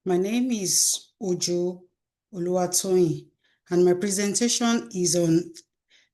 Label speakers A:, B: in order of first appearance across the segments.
A: My name is Ojo Oluwatoyin, and my presentation is on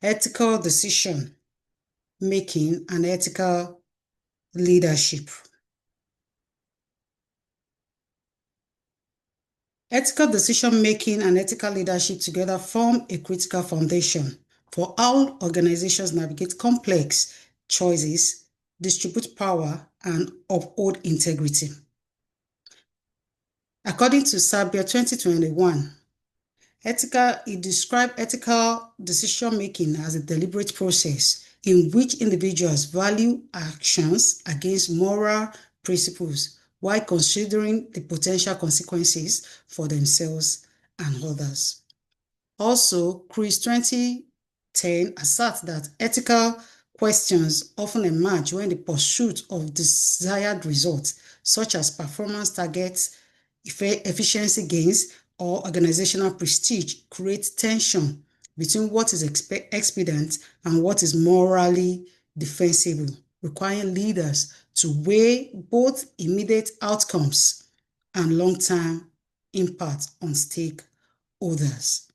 A: ethical decision making and ethical leadership. Ethical decision making and ethical leadership together form a critical foundation for how organizations navigate complex choices, distribute power, and uphold integrity. According to Sabia 2021, it described ethical decision-making as a deliberate process in which individuals value actions against moral principles while considering the potential consequences for themselves and others. Also, Chris 2010 asserts that ethical questions often emerge when the pursuit of desired results, such as performance targets, efficiency gains, or organizational prestige, create tension between what is expedient and what is morally defensible, requiring leaders to weigh both immediate outcomes and long-term impact on stakeholders.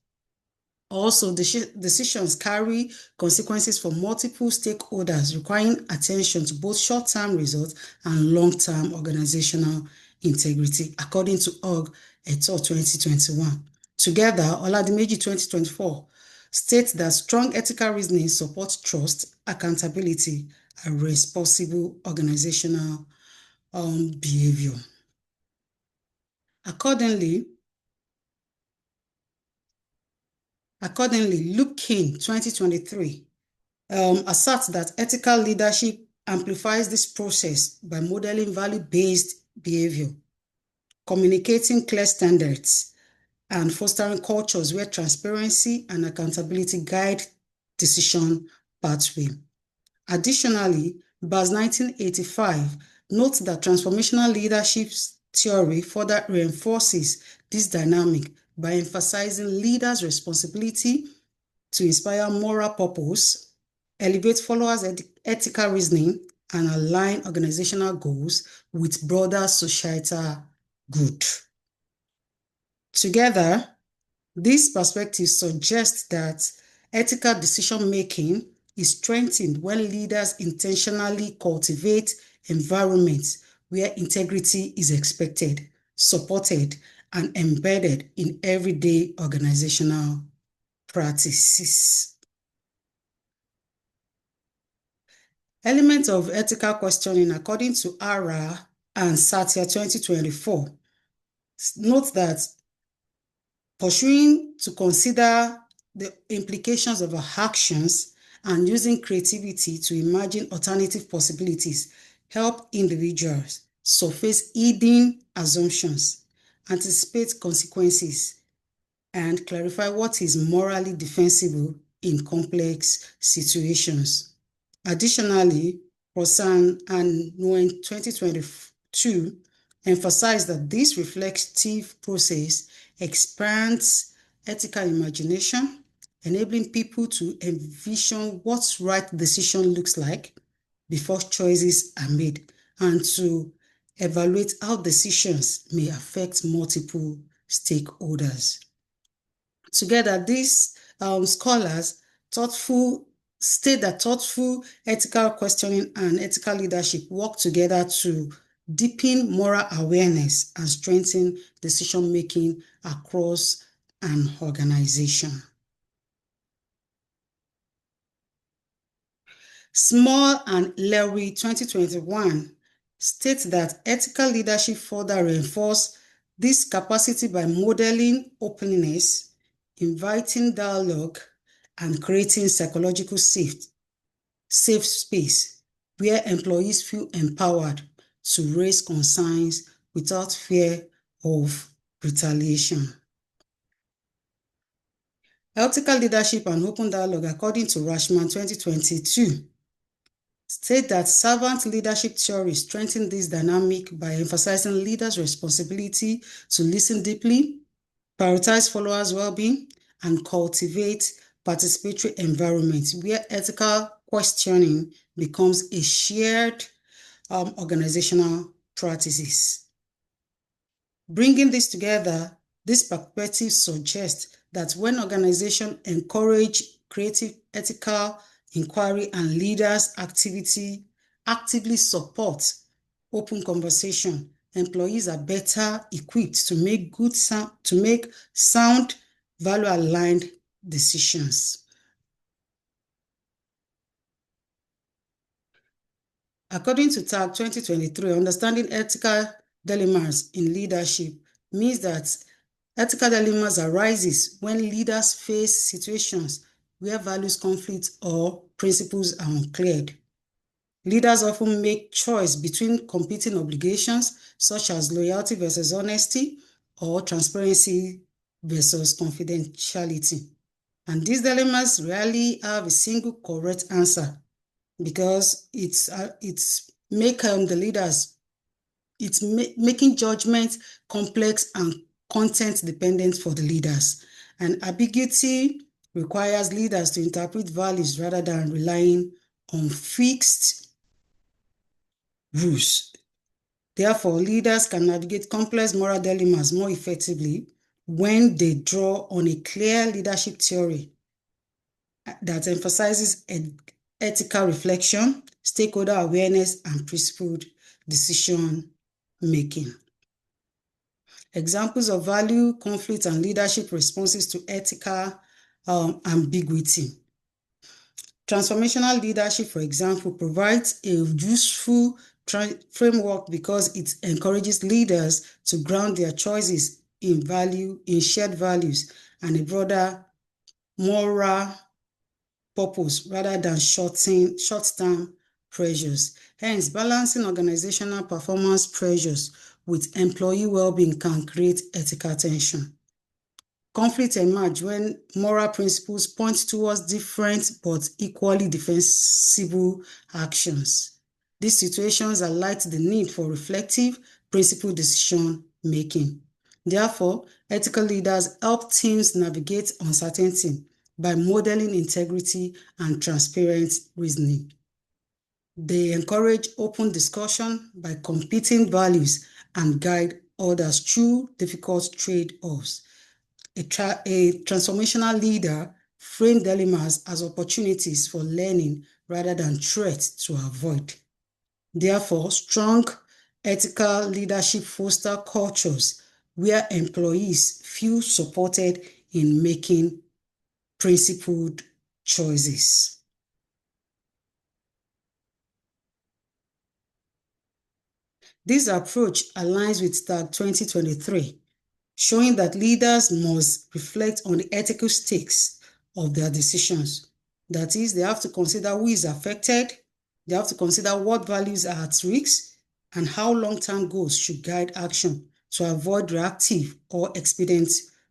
A: Also, decisions carry consequences for multiple stakeholders, requiring attention to both short-term results and long-term organizational integrity, according to Ogg et al. 2021. Together, Oladimeji 2024 states that strong ethical reasoning supports trust, accountability, and responsible organizational behavior. Accordingly, Luke King 2023 asserts that ethical leadership amplifies this process by modeling value-based behavior, communicating clear standards, and fostering cultures where transparency and accountability guide decision pathway. Additionally, Baz 1985 notes that transformational leadership theory further reinforces this dynamic by emphasizing leaders' responsibility to inspire moral purpose, elevate followers' ethical reasoning, and align organizational goals with broader societal good. Together, these perspectives suggest that ethical decision-making is strengthened when leaders intentionally cultivate environments where integrity is expected, supported, and embedded in everyday organizational practices. Elements of ethical questioning, according to Ara and Satya 2024, note that pursuing to consider the implications of our actions and using creativity to imagine alternative possibilities help individuals surface hidden assumptions, anticipate consequences, and clarify what is morally defensible in complex situations. Additionally, Rosan and Nguyen 2022 emphasized that this reflective process expands ethical imagination, enabling people to envision what right decision looks like before choices are made, and to evaluate how decisions may affect multiple stakeholders. Together, these scholars state that thoughtful ethical questioning and ethical leadership work together to deepen moral awareness and strengthen decision-making across an organization. Small and Lewy 2021 states that ethical leadership further reinforces this capacity by modeling openness, inviting dialogue, and creating psychological safe space where employees feel empowered to raise concerns without fear of retaliation. Ethical leadership and open dialogue, according to Rashman 2022, state that servant leadership theory strengthens this dynamic by emphasizing leaders' responsibility to listen deeply, prioritize followers' well-being, and cultivate participatory environments where ethical questioning becomes a shared organizational practices. Bringing this together, this perspective suggests that when organizations encourage creative, ethical inquiry and leaders actively support open conversation, employees are better equipped to make sound, value-aligned decisions. According to TAG 2023, understanding ethical dilemmas in leadership means that ethical dilemmas arises when leaders face situations where values conflict or principles are unclear. Leaders often make choice between competing obligations, such as loyalty versus honesty or transparency versus confidentiality. And these dilemmas rarely have a single correct answer because it's making judgment complex and content dependent for the leaders. And ambiguity requires leaders to interpret values rather than relying on fixed rules. Therefore, leaders can navigate complex moral dilemmas more effectively when they draw on a clear leadership theory that emphasizes ethical reflection, stakeholder awareness, and principled decision making. Examples of value, conflict, and leadership responses to ethical ambiguity. Transformational leadership, for example, provides a useful framework because it encourages leaders to ground their choices in shared values and a broader moral purpose rather than short-term pressures. Hence, balancing organizational performance pressures with employee well-being can create ethical tension. Conflict emerge when moral principles point towards different but equally defensible actions. These situations highlight the need for reflective, principled decision making. Therefore, ethical leaders help teams navigate uncertainty by modeling integrity and transparent reasoning. They encourage open discussion by competing values and guide others through difficult trade-offs. A transformational leader frames dilemmas as opportunities for learning rather than threats to avoid. Therefore, strong ethical leadership fosters cultures where employees feel supported in making principled choices. This approach aligns with TAG 2023, showing that leaders must reflect on the ethical stakes of their decisions. That is, they have to consider who is affected, they have to consider what values are at risk, and how long-term goals should guide action to avoid reactive or expedient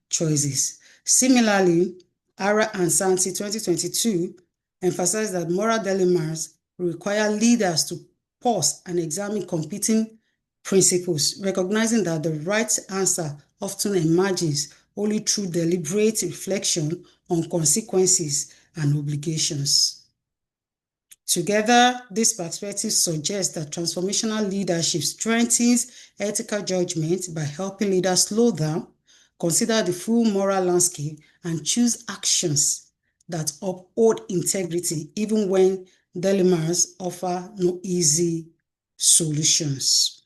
A: choices. Similarly, Ara and Santi 2022 emphasized that moral dilemmas require leaders to pause and examine competing principles, recognizing that the right answer often emerges only through deliberate reflection on consequences and obligations. Together, this perspective suggests that transformational leadership strengthens ethical judgment by helping leaders slow down, consider the full moral landscape, and choose actions that uphold integrity even when dilemmas offer no easy solutions.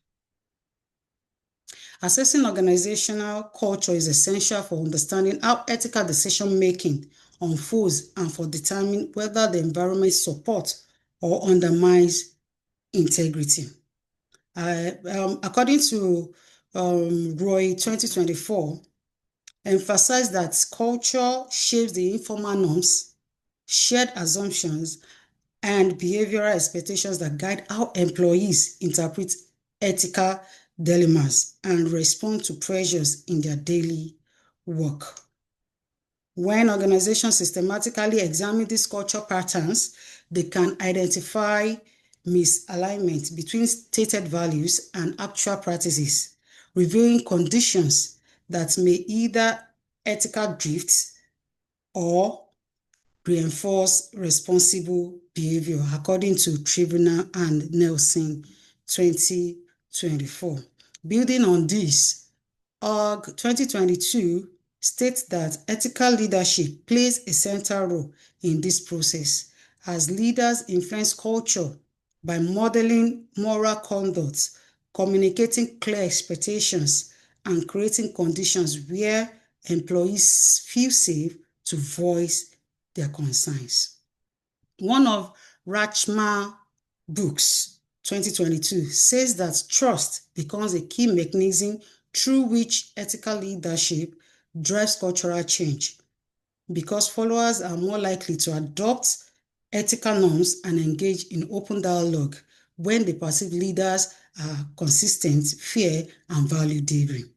A: Assessing organizational culture is essential for understanding how ethical decision-making unfolds and for determining whether the environment supports or undermines integrity. According to Roy 2024, emphasized that culture shapes the informal norms, shared assumptions, and behavioral expectations that guide how employees interpret ethical dilemmas and respond to pressures in their daily work. When organizations systematically examine these cultural patterns, they can identify misalignment between stated values and actual practices, revealing conditions that may either ethical drift or reinforce responsible behavior, according to Tribunal and Nelson 2024. Building on this, ORG 2022 states that ethical leadership plays a central role in this process as leaders influence culture by modeling moral conduct, communicating clear expectations, and creating conditions where employees feel safe to voice their concerns. One of Rachma books, 2022, says that trust becomes a key mechanism through which ethical leadership drives cultural change because followers are more likely to adopt ethical norms and engage in open dialogue when they perceive leaders are consistent, fair, and value-driven.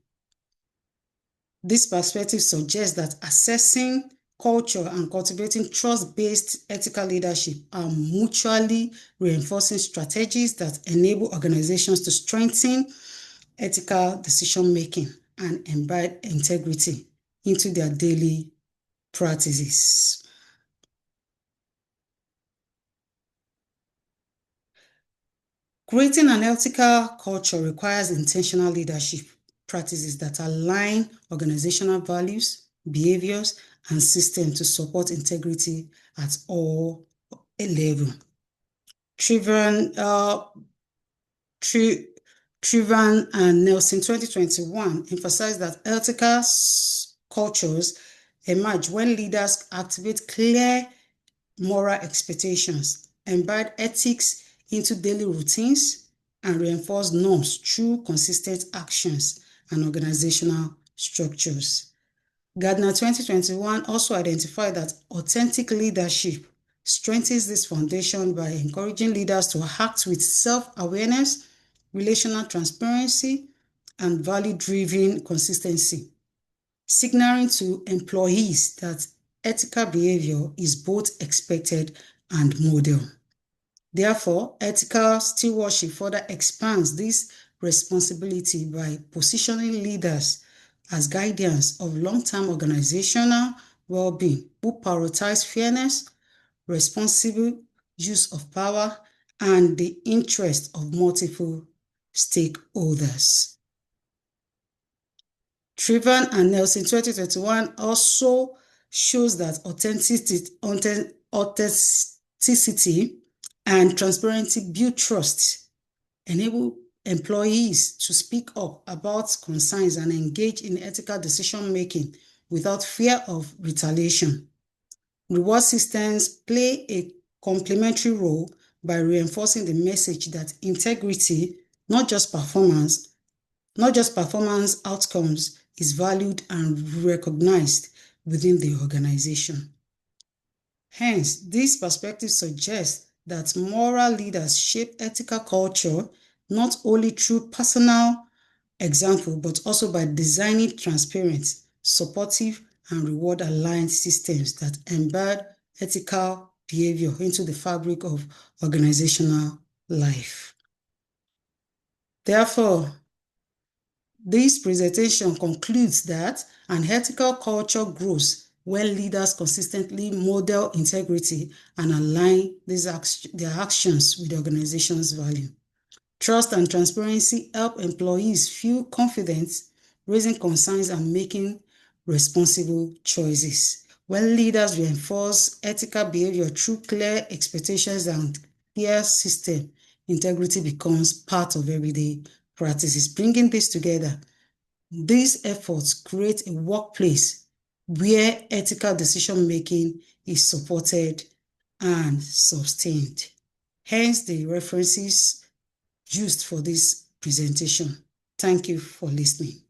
A: This perspective suggests that assessing culture and cultivating trust-based ethical leadership are mutually reinforcing strategies that enable organizations to strengthen ethical decision-making and embed integrity into their daily practices. Creating an ethical culture requires intentional leadership practices that align organizational values, behaviors, and systems to support integrity at all levels. Trevor and Nelson 2021 emphasized that ethical cultures emerge when leaders activate clear moral expectations, embed ethics into daily routines, and reinforce norms through consistent actions and organizational structures. Gardner 2021 also identified that authentic leadership strengthens this foundation by encouraging leaders to act with self-awareness, relational transparency, and value-driven consistency, signaling to employees that ethical behavior is both expected and modeled. Therefore, ethical stewardship further expands this responsibility by positioning leaders as guardians of long-term organizational well-being who prioritize fairness, responsible use of power, and the interest of multiple stakeholders. Trevor and Nelson 2021 also shows that authenticity and transparency build trust, enable employees to speak up about concerns and engage in ethical decision-making without fear of retaliation. Reward systems play a complementary role by reinforcing the message that integrity, not just performance outcomes, is valued and recognized within the organization. Hence, this perspective suggests that moral leaders shape ethical culture not only through personal example, but also by designing transparent, supportive, and reward-aligned systems that embed ethical behavior into the fabric of organizational life. Therefore, this presentation concludes that an ethical culture grows when leaders consistently model integrity and align their actions with the organization's value. Trust and transparency help employees feel confident, raising concerns and making responsible choices. When leaders reinforce ethical behavior through clear expectations and clear system, integrity becomes part of everyday practices. Bringing this together, these efforts create a workplace where ethical decision-making is supported and sustained. Hence the references used for this presentation. Thank you for listening.